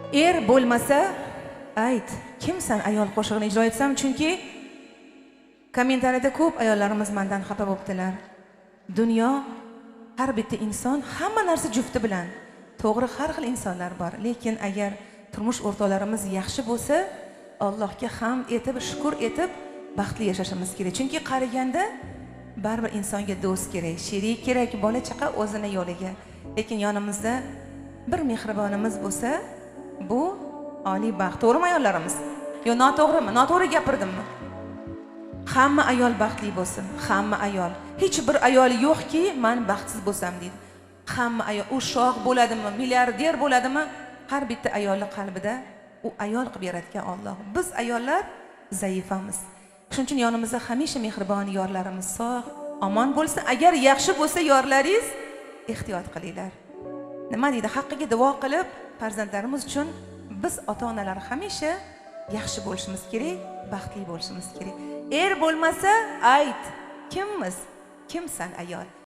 Er bo'lmasa ayt, kimsan ayol qo'shig'ini ijro etsam, chunki kommentariyada ko'p ayollarimiz mendan xafa bo'libdilar. Dunyo, har bitta inson hamma narsa jufti bilan. To'g'ri, har xil insonlar bor, lekin agar turmush o'rtoqlarimiz yaxshi bo'lsa, Allohga hamd etib, shukr etib, baxtli yashashimiz kerak. Chunki qariganda baribir insonga do'st kerak, sherik kerak, bola chaqa o'zini yo'liga. Lekin yonimizda bir mehribonimiz bo'lsa, bu oliy baxt. To'g'rimi ayollarimiz? Yo, noto'g'rimi? Noto'g'ri gapirdimmi? Hamma ayol baxtli bo'lsin, hamma ayol. Hech bir ayol yo'qki, men baxtsiz bo'lsam deydi. Hamma ayol, u shoh bo'ladimi, milliarder bo'ladimi, har bitta ayolning qalbida u ayol qilib yaratgan Alloh. Biz ayollar zaifamiz. Shuning uchun yonimizda hamisha mehribon yorlarimiz sog', omon bo'lsin. Agar yaxshi bo'lsa yorlaringiz, ehtiyot qilinglar. Nima deydi? Haqqiga duo qilib, farzandlarimiz uchun biz ota-onalar hamisha yaxshi bo'lishimiz kerak, baxtli bo'lishimiz kerak. Er bo'lmasa ayt, kimmiz? Kimsan ayol?